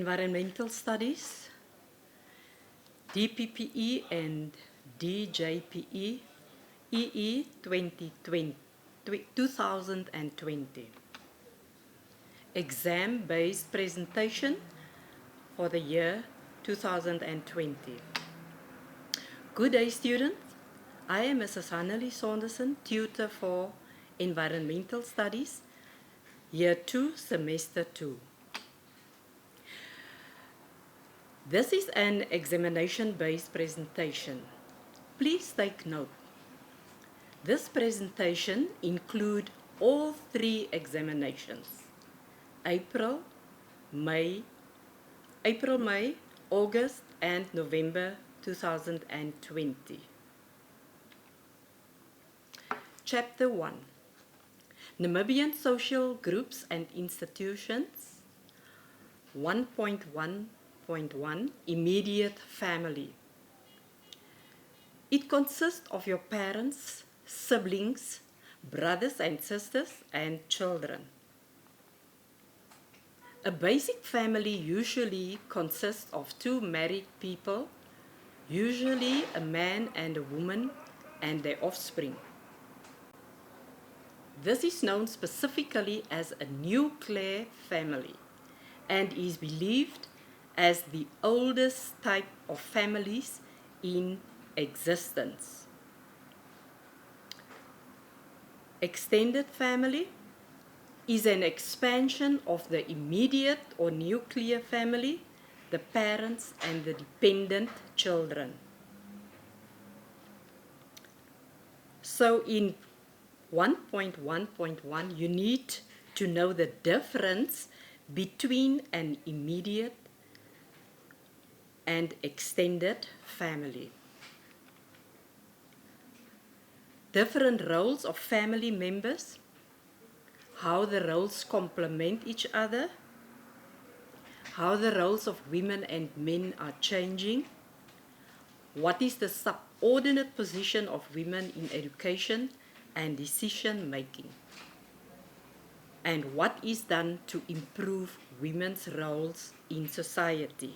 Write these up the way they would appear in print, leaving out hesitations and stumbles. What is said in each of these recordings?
Environmental Studies, DPPE and DJPE, EE2020, 2020. Exam-based presentation for the year 2020. Good day, students. I am Mrs. Hannelie Saunderson, tutor for Environmental Studies, Year 2, Semester 2. This is an examination-based presentation. Please take note. This presentation includes all 3 examinations: April, May, August, and November 2020. Chapter 1. Namibian Social Groups and Institutions. 1.1.1 Immediate Family. It consists of your parents, siblings, brothers and sisters, and children. A basic family usually consists of 2 married people, usually a man and a woman, and their offspring. This is known specifically as a nuclear family and is believed as the oldest type of families in existence. Extended family is an expansion of the immediate or nuclear family, the parents and the dependent children. So in 1.1.1, you need to know the difference between an immediate and extended family. Different roles of family members, how the roles complement each other, how the roles of women and men are changing, what is the subordinate position of women in education and decision making, and what is done to improve women's roles in society.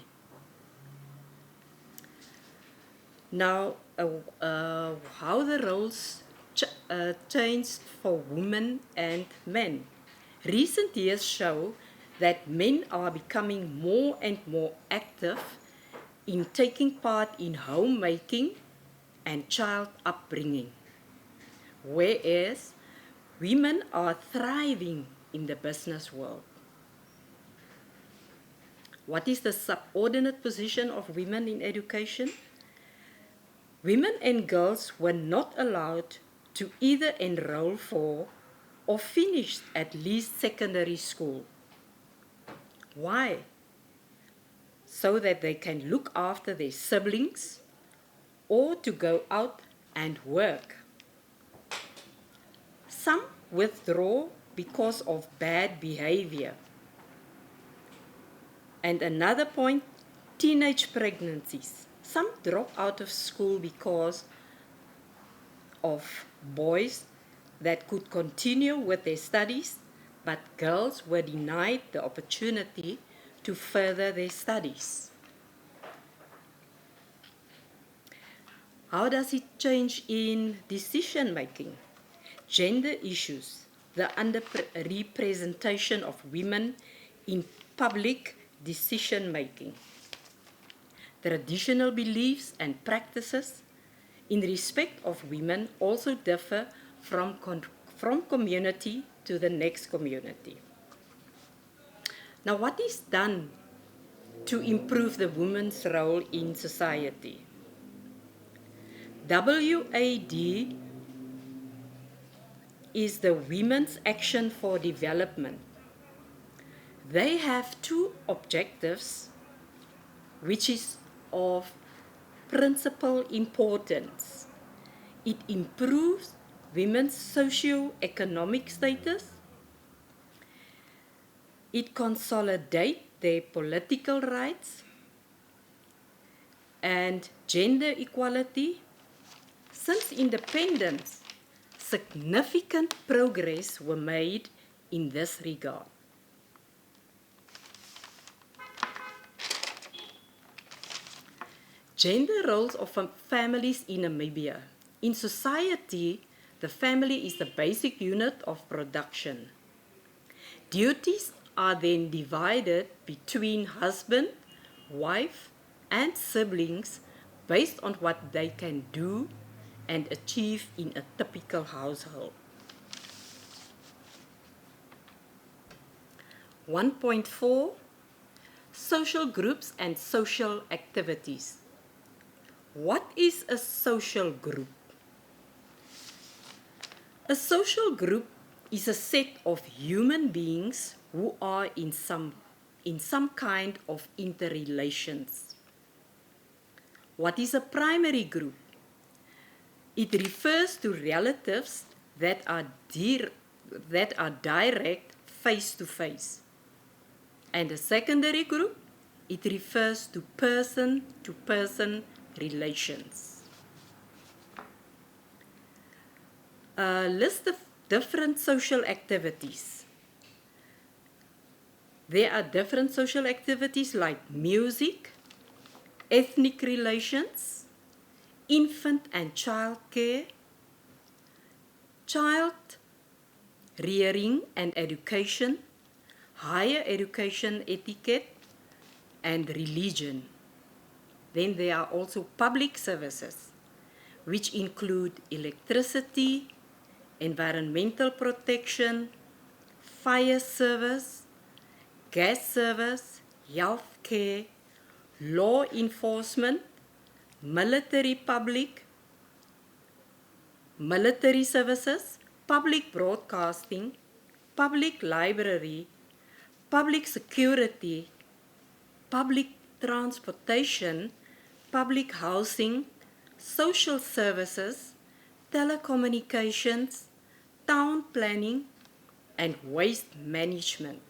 Now, how the roles changed for women and men. Recent years show that men are becoming more and more active in taking part in homemaking and child upbringing, whereas women are thriving in the business world. What is the subordinate position of women in education? Women and girls were not allowed to either enroll for or finish at least secondary school. Why? So that they can look after their siblings or to go out and work. Some withdraw because of bad behavior. And another point, teenage pregnancies. Some drop out of school because of boys that could continue with their studies, but girls were denied the opportunity to further their studies. How does it change in decision making? Gender issues, the underrepresentation of women in public decision making. Traditional beliefs and practices in respect of women also differ from community to the next community. Now, what is done to improve the woman's role in society? WAD is the Women's Action for Development. They have 2 objectives, which is of principal importance. It improves women's socio-economic status. It consolidates their political rights and gender equality. Since independence, significant progress were made in this regard. Gender roles of families in Namibia. In society, the family is the basic unit of production. Duties are then divided between husband, wife, and siblings based on what they can do and achieve in a typical household. 1.4 Social groups and social activities. What is a social group? A social group is a set of human beings who are in some kind of interrelations. What is a primary group? It refers to relatives that are direct face-to-face. And a secondary group, it refers to person-to-person relations. A list of different social activities. There are different social activities like music, ethnic relations, infant and child care, child rearing and education, higher education etiquette, and religion. Then there are also public services, which include electricity, environmental protection, fire service, gas service, health care, law enforcement, military services, public broadcasting, public library, public security, public transportation, public housing, social services, telecommunications, town planning, and waste management.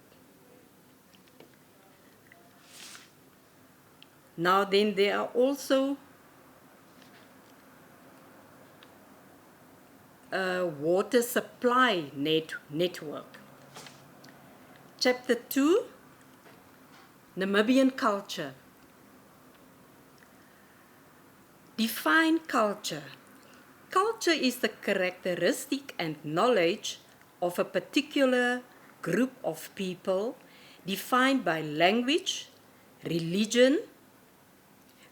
Now then, there are also a water supply network. Chapter 2, Namibian culture. Define culture. Culture is the characteristic and knowledge of a particular group of people defined by language, religion,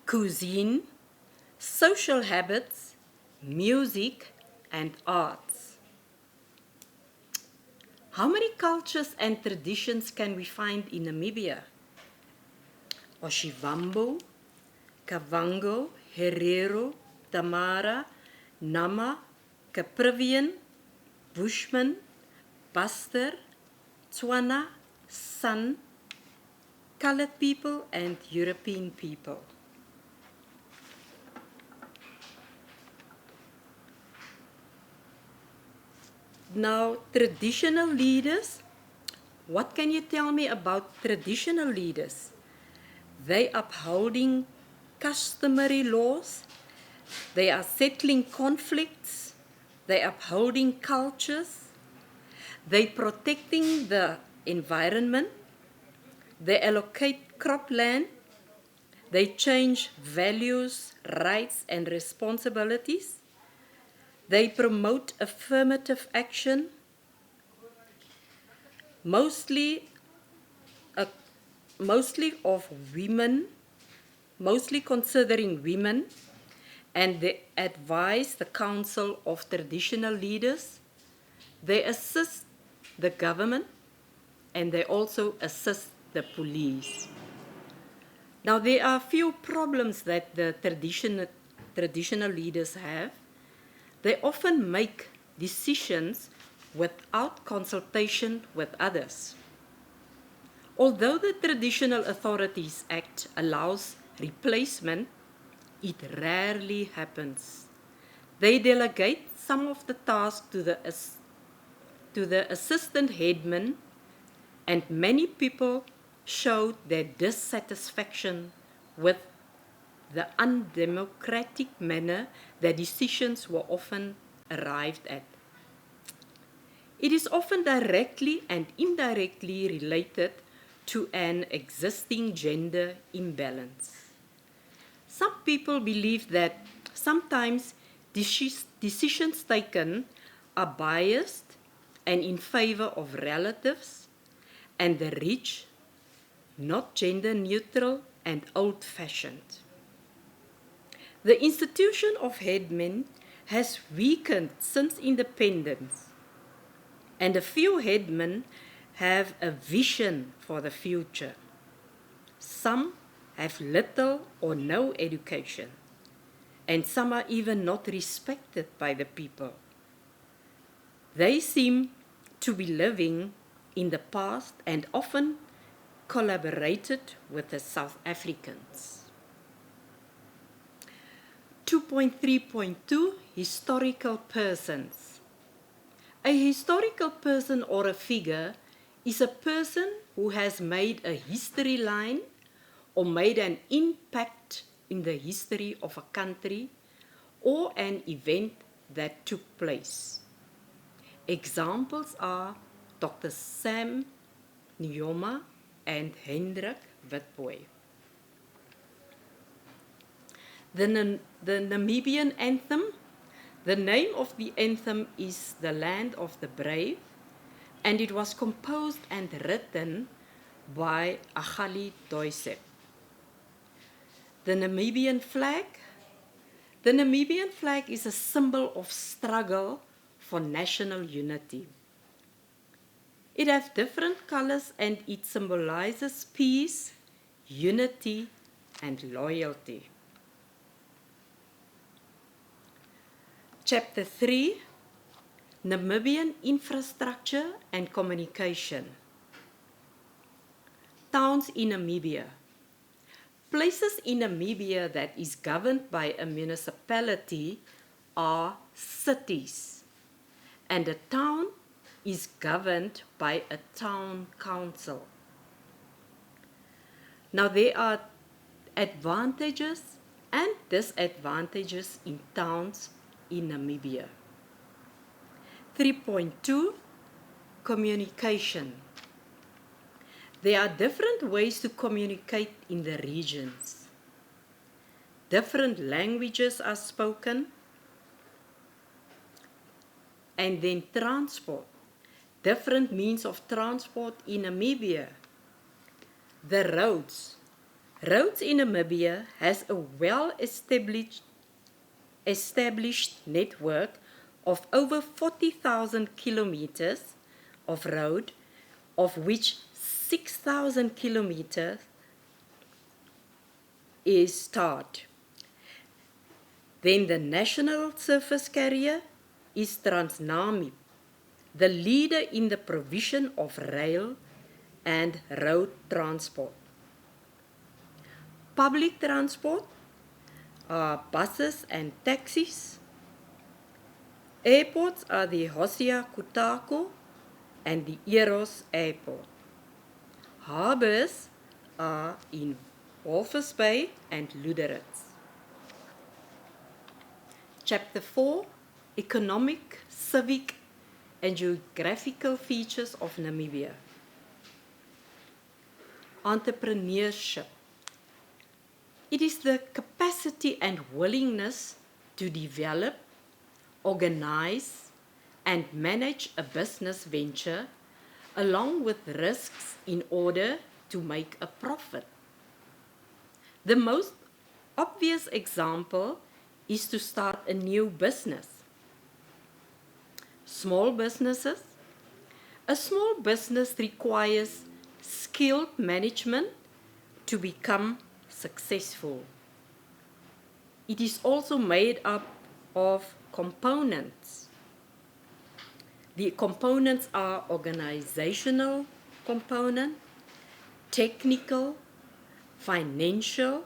cuisine, social habits, music, and arts. How many cultures and traditions can we find in Namibia? Oshivambo, Kavango, Herero, Tamara, Nama, Caprivian, Bushman, Buster, Tswana, San, colored people, and European people. Now, traditional leaders. What can you tell me about traditional leaders? They upholding customary laws. They are settling conflicts. They upholding cultures. They protecting the environment. They allocate cropland. They change values, rights, and responsibilities. They promote affirmative action, mostly considering women, and they advise the Council of Traditional Leaders. They assist the government, and they also assist the police. Now, there are a few problems that the traditional leaders have. They often make decisions without consultation with others. Although the Traditional Authorities Act allows replacement, it rarely happens. They delegate some of the tasks to the assistant headman, and many people showed their dissatisfaction with the undemocratic manner that decisions were often arrived at. It is often directly and indirectly related to an existing gender imbalance. Some people believe that sometimes decisions taken are biased and in favor of relatives and the rich, not gender neutral and old-fashioned. The institution of headmen has weakened since independence, and a few headmen have a vision for the future. Some have little or no education, and some are even not respected by the people. They seem to be living in the past and often collaborated with the South Africans. 2.3.2 Historical persons. A historical person or a figure is a person who has made a history line or made an impact in the history of a country or an event that took place. Examples are Dr. Sam Nujoma and Hendrik Witbooi. The Namibian anthem. The name of the anthem is The Land of the Brave, and it was composed and written by Agali Doisep. The Namibian flag. The Namibian flag is a symbol of struggle for national unity. It has different colors and it symbolizes peace, unity, and loyalty. Chapter 3, Namibian Infrastructure and Communication. Towns in Namibia. Places in Namibia that is governed by a municipality are cities, and a town is governed by a town council. Now there are advantages and disadvantages in towns in Namibia. 3.2 Communication. There are different ways to communicate in the regions. Different languages are spoken. And then transport. Different means of transport in Namibia. The roads. Roads in Namibia has a well-established network of over 40,000 kilometers of road, of which 6,000 kilometers is tarred. Then the national surface carrier is Transnamib, the leader in the provision of rail and road transport. Public transport are buses and taxis. Airports are the Hosea Kutako and the Eros Airport. Harbors are in Walvis Bay and Luderitz. Chapter 4, Economic, Civic and Geographical Features of Namibia. Entrepreneurship. It is the capacity and willingness to develop, organize, and manage a business venture along with risks in order to make a profit. The most obvious example is to start a new business. Small businesses. A small business requires skilled management to become successful. It is also made up of components. The components are organizational component, technical, financial,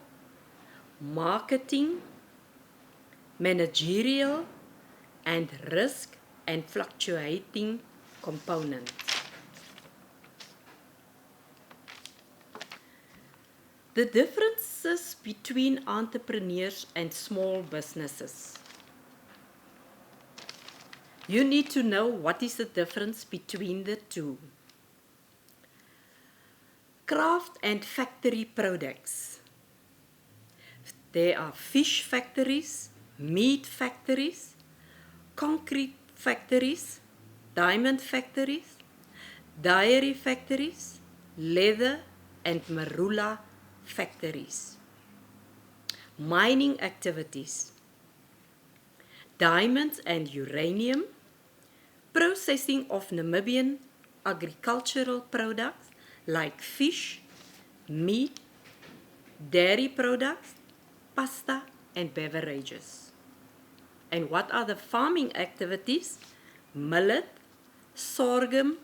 marketing, managerial, and risk and fluctuating components. The differences between entrepreneurs and small businesses. You need to know what is the difference between the two. Craft and factory products. There are fish factories, meat factories, concrete factories, diamond factories, dairy factories, leather and marula factories. Mining activities, diamonds and uranium, processing of Namibian agricultural products like fish, meat, dairy products, pasta and beverages. And what are the farming activities? Millet, sorghum,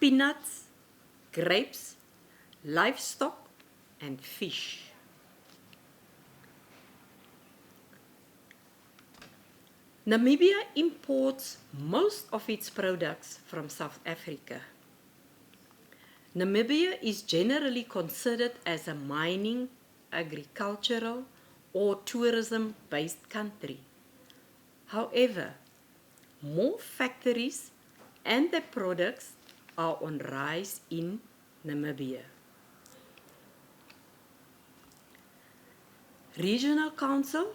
peanuts, grapes, livestock and fish. Namibia imports most of its products from South Africa. Namibia is generally considered as a mining, agricultural, or tourism-based country. However, more factories and their products are on rise in Namibia. Regional Council.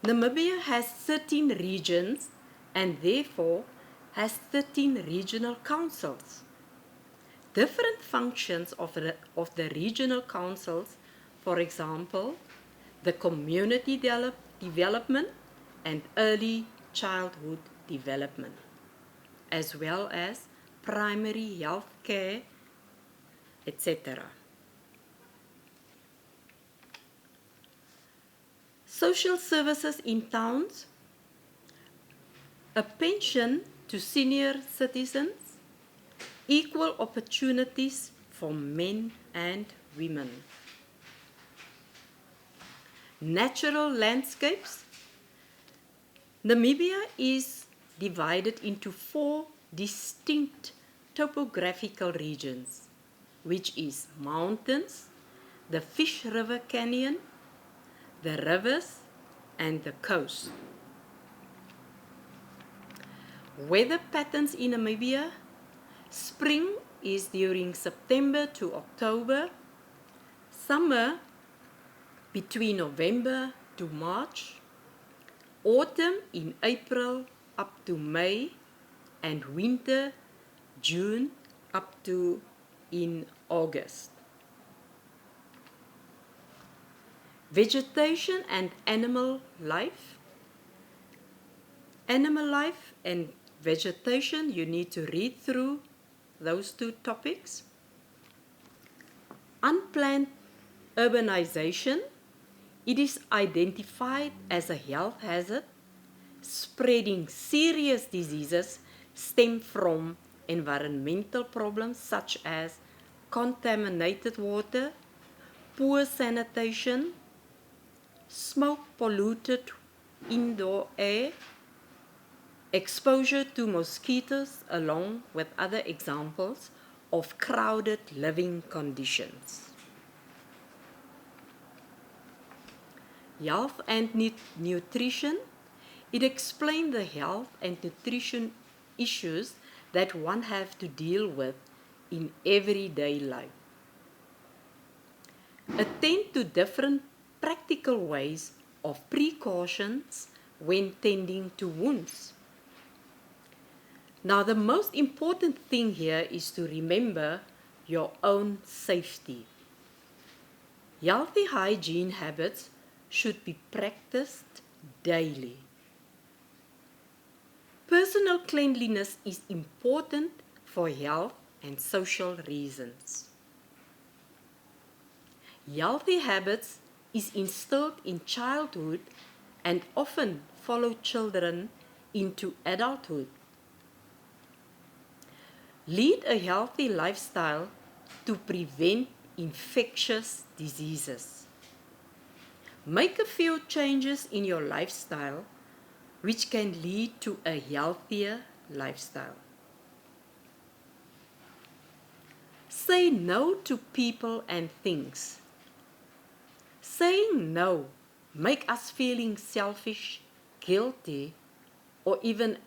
Namibia has 13 regions and therefore has 13 regional councils. Different functions of the regional councils, for example, the community development and early childhood development, as well as primary health care, etc. Social services in towns, a pension to senior citizens, equal opportunities for men and women. Natural landscapes. Namibia is divided into 4 distinct topographical regions, which is mountains, the Fish River Canyon, the rivers, and the coast. Weather patterns in Namibia. Spring is during September to October, summer between November to March, autumn in April up to May, and winter June up to in August. Vegetation and animal life. Animal life and vegetation, you need to read through those 2 topics. Unplanned urbanization. It is identified as a health hazard. Spreading serious diseases stem from environmental problems such as contaminated water, poor sanitation, smoke polluted indoor air, exposure to mosquitoes, along with other examples of crowded living conditions. Health and nutrition. It explains the health and nutrition issues that one has to deal with in everyday life. Attend to different practical ways of precautions when tending to wounds. Now, the most important thing here is to remember your own safety. Healthy hygiene habits should be practiced daily. Personal cleanliness is important for health and social reasons. Healthy habits is instilled in childhood and often follow children into adulthood. Lead a healthy lifestyle to prevent infectious diseases. Make a few changes in your lifestyle which can lead to a healthier lifestyle. Say no to people and things. Saying no makes us feeling selfish, guilty, or even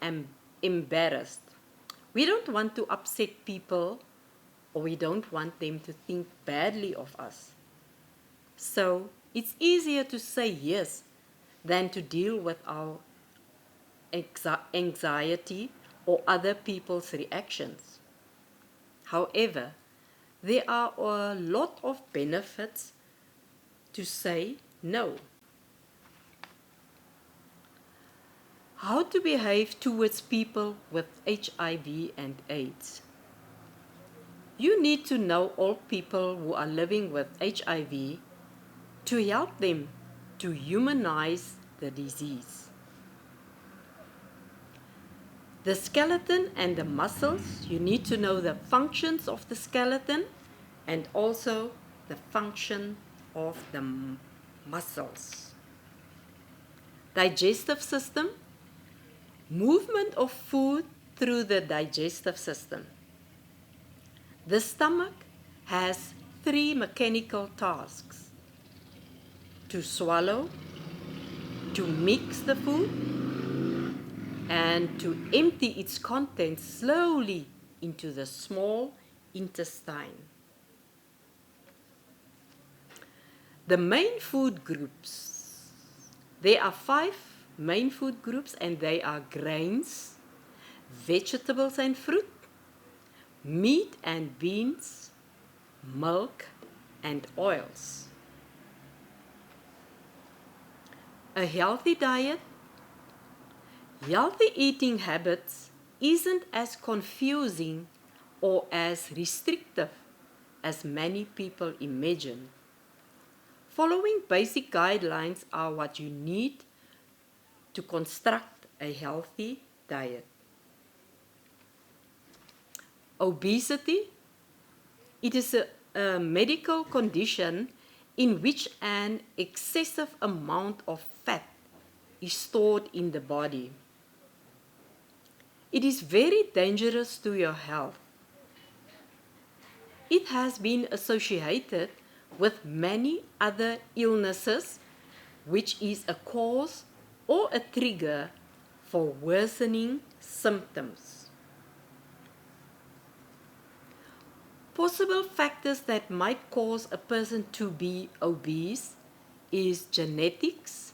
embarrassed. We don't want to upset people, or we don't want them to think badly of us. So It's easier to say yes than to deal with our anxiety or other people's reactions. However, there are a lot of benefits to say no. How to behave towards people with HIV and AIDS. You need to know all people who are living with HIV to help them to humanize the disease. The skeleton and the muscles, you need to know the functions of the skeleton and also the function of the muscles. Digestive system, movement of food through the digestive system. The stomach has 3 mechanical tasks: to swallow, to mix the food, and to empty its contents slowly into the small intestine. The main food groups. There are 5 main food groups, and they are grains, vegetables and fruit, meat and beans, milk and oils. A healthy diet. Healthy eating habits isn't as confusing or as restrictive as many people imagine. Following basic guidelines are what you need to construct a healthy diet. Obesity. It is a medical condition in which an excessive amount of fat is stored in the body. It is very dangerous to your health. It has been associated with many other illnesses, which is a cause or a trigger for worsening symptoms. Possible factors that might cause a person to be obese is genetics,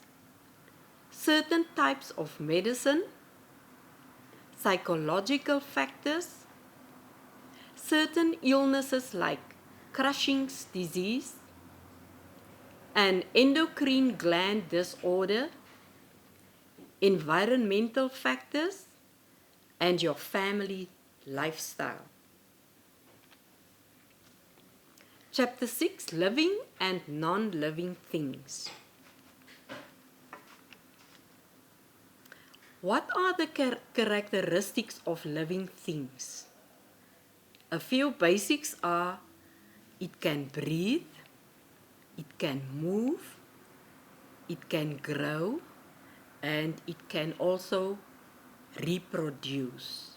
certain types of medicine, psychological factors, certain illnesses like Cushing's disease, an endocrine gland disorder, environmental factors, and your family lifestyle. Chapter 6, Living and Non-Living Things. What are the characteristics of living things? A few basics are: it can breathe, it can move, it can grow, and it can also reproduce.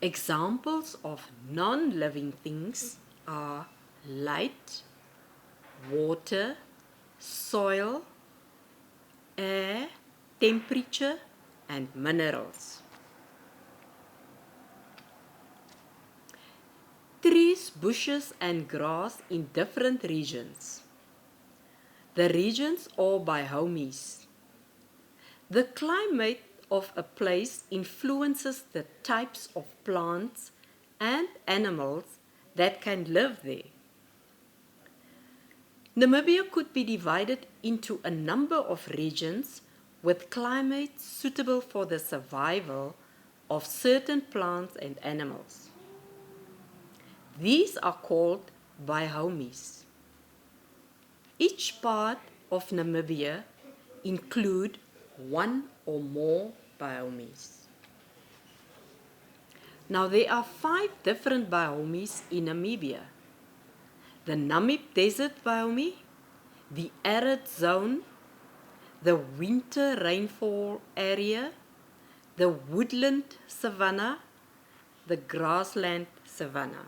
Examples of non-living things are light, water, soil, air, temperature, and minerals. Trees, bushes, and grass in different regions. The regions or biomes. The climate of a place influences the types of plants and animals that can live there. Namibia could be divided into a number of regions with climates suitable for the survival of certain plants and animals. These are called biomes. Each part of Namibia includes one or more biomes. Now there are 5 different biomes in Namibia: the Namib Desert biome, the arid zone, the winter rainfall area, the woodland savanna, the grassland savanna.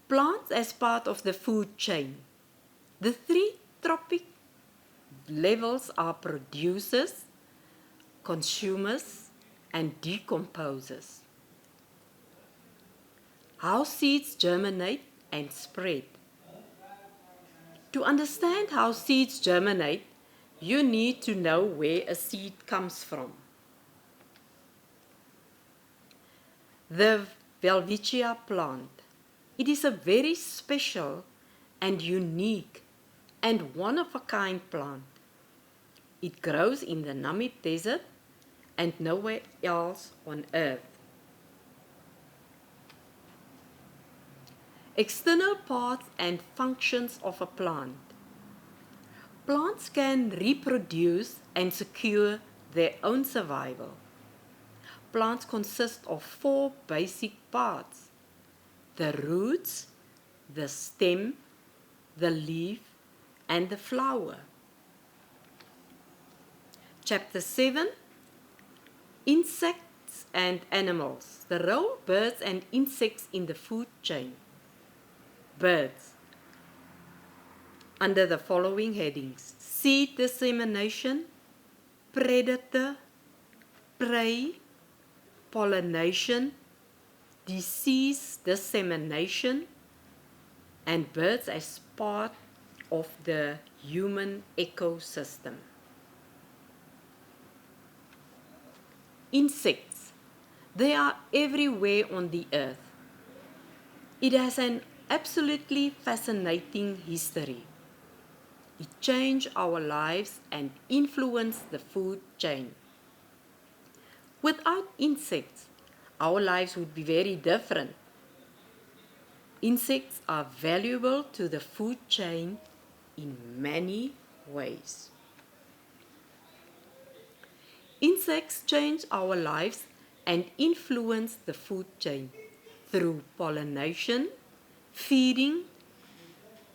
Plants as part of the food chain. The 3 trophic levels are producers, consumers, and decomposers. How seeds germinate and spread. To understand how seeds germinate, you need to know where a seed comes from. The Welwitschia plant. It is a very special and unique and one-of-a-kind plant. It grows in the Namib Desert and nowhere else on earth. External parts and functions of a plant. Plants can reproduce and secure their own survival. Plants consist of 4 basic parts: the roots, the stem, the leaf, and the flower. Chapter 7, Insects and Animals. The role of birds and insects in the food chain. Birds. Under the following headings: seed dissemination, predator, prey, pollination, disease dissemination, and birds as part of the human ecosystem. Insects. They are everywhere on the earth. It has an absolutely fascinating history. It changed our lives and influenced the food chain. Without insects, our lives would be very different. Insects are valuable to the food chain in many ways. Insects change our lives and influence the food chain through pollination, feeding,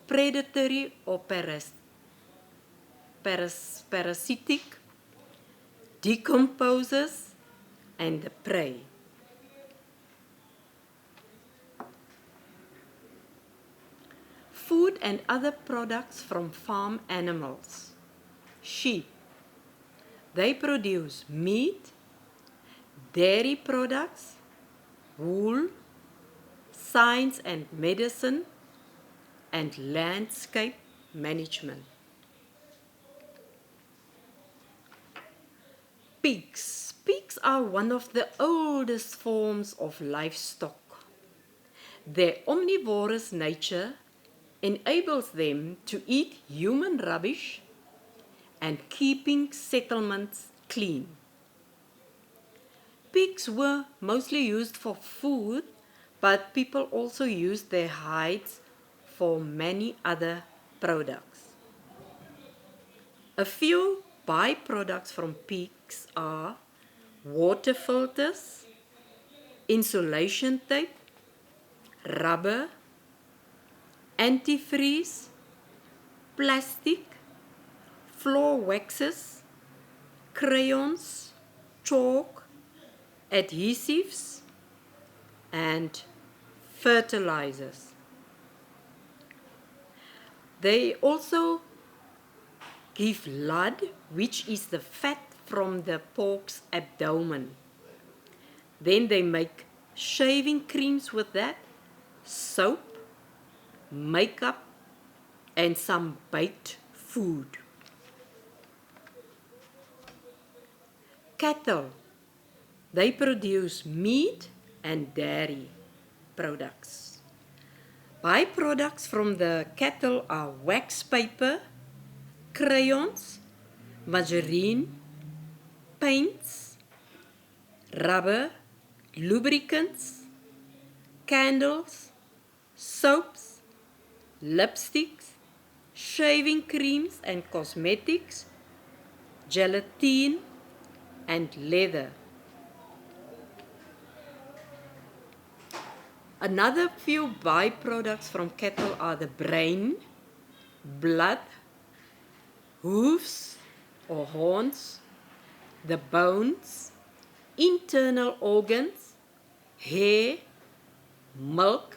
predatory or parasitic, decomposers, and the prey. Food and other products from farm animals. Sheep. They produce meat, dairy products, wool, science and medicine, and landscape management. Pigs. Pigs are one of the oldest forms of livestock. Their omnivorous nature enables them to eat human rubbish and keeping settlements clean. Pigs were mostly used for food, but people also used their hides for many other products. A few byproducts from pigs are water filters, insulation tape, rubber, antifreeze, plastic, floor waxes, crayons, chalk, adhesives, and fertilizers. They also give lard, which is the fat from the pork's abdomen. Then they make shaving creams with that, soap, makeup, and some baked food. Cattle. They produce meat and dairy products. Byproducts from the cattle are wax paper, crayons, margarine, paints, rubber, lubricants, candles, soaps, lipsticks, shaving creams and cosmetics, gelatin, and leather. Another few byproducts from cattle are the brain, blood, hooves or horns, the bones, internal organs, hair, milk,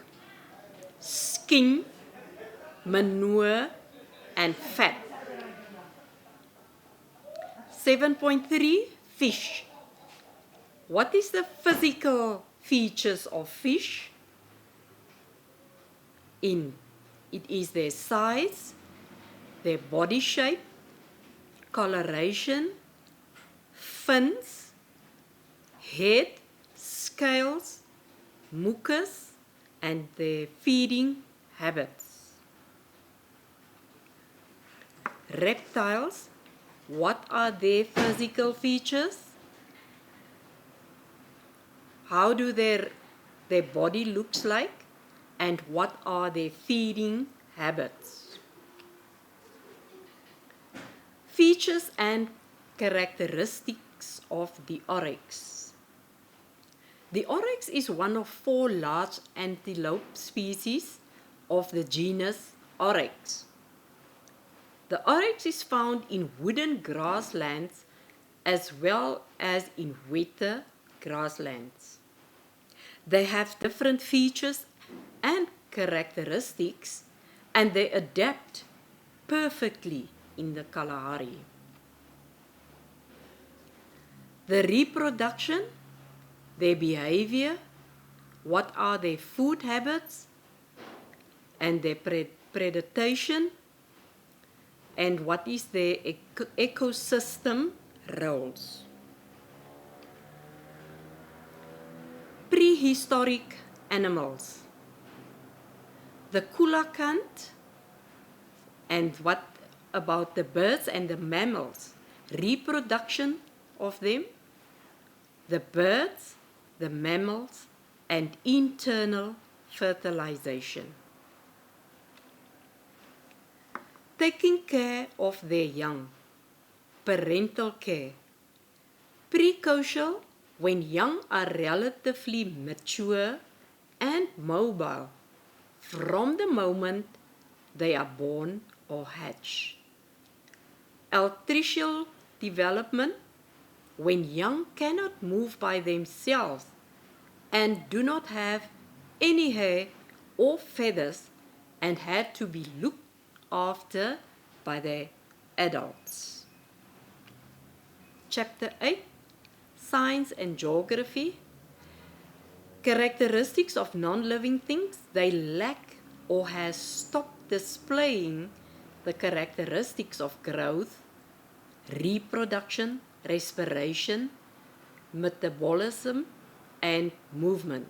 skin, manure, and fat. 7.3 Fish. What is the physical features of fish? in it is their size, their body shape, coloration, fins, head, scales, mucus, and their feeding habits. Reptiles, what are their physical features? How do their body looks like? And what are their feeding habits? Features and characteristics of the oryx. The oryx is one of 4 large antelope species of the genus Oryx. The oryx is found in wooded grasslands as well as in wetter grasslands. They have different features and characteristics, and they adapt perfectly in the Kalahari. The reproduction, their behavior, what are their food habits, and their predation, and what is their ecosystem roles. Prehistoric animals. The coelacanth, and what about the birds and the mammals? Reproduction of them, the birds, the mammals, and internal fertilization. Taking care of their young, parental care. Precocial, when young are relatively mature and mobile from the moment they are born or hatch. Altricial development, when young cannot move by themselves and do not have any hair or feathers and had to be looked after by their adults. Chapter 8, Science and Geography. Characteristics of non-living things. They lack or has stopped displaying the characteristics of growth, reproduction, respiration, metabolism, and movement.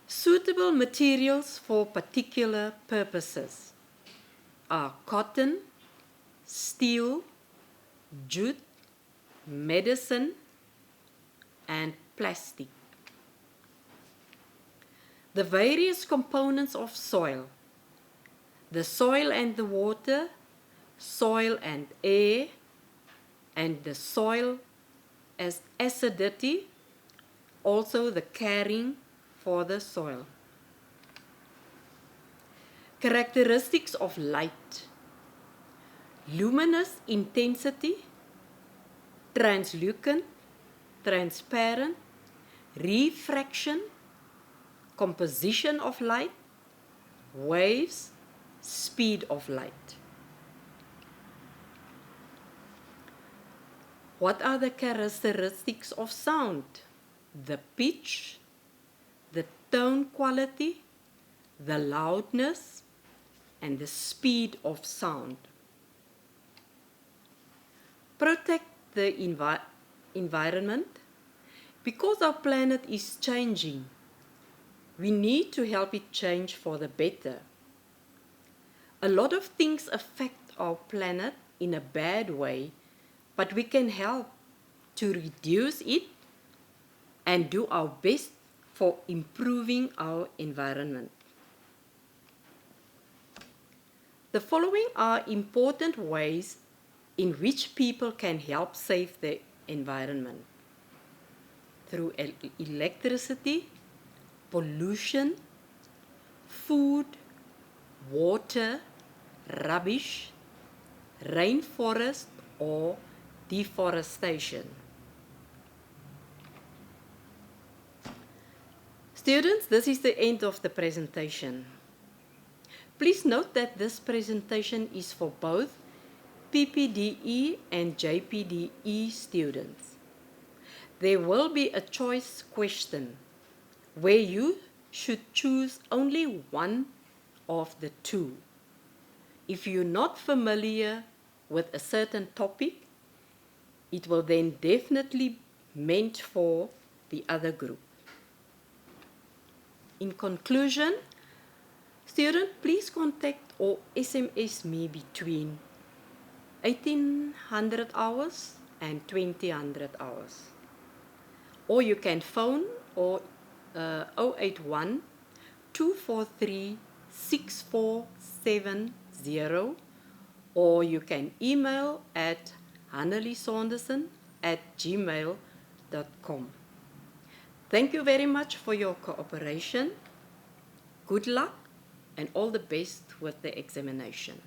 Suitable materials for particular purposes are cotton, steel, jute, medicine, and plastic. The various components of soil. The soil and the water, soil and air, and the soil as acidity, also the caring for the soil. Characteristics of light. Luminous intensity, translucent, transparent, refraction, composition of light, waves, speed of light. What are the characteristics of sound? The pitch, the tone quality, the loudness, and the speed of sound. Protect the environment. Because our planet is changing, we need to help it change for the better. A lot of things affect our planet in a bad way, but we can help to reduce it and do our best for improving our environment. The following are important ways in which people can help save the environment. Through electricity, pollution, food, water, rubbish, rainforest, or deforestation. Students, this is the end of the presentation. Please note that this presentation is for both PPDE and JPDE students. There will be a choice question where you should choose only one of the two. If you're not familiar with a certain topic, it will then definitely meant for the other group. In conclusion, student, please contact or SMS me between 1800 hours and 2000 hours. Or you can phone or 081 243 6470, or you can email at hanneliesaunderson@gmail.com. Thank you very much for your cooperation. Good luck and all the best with the examination.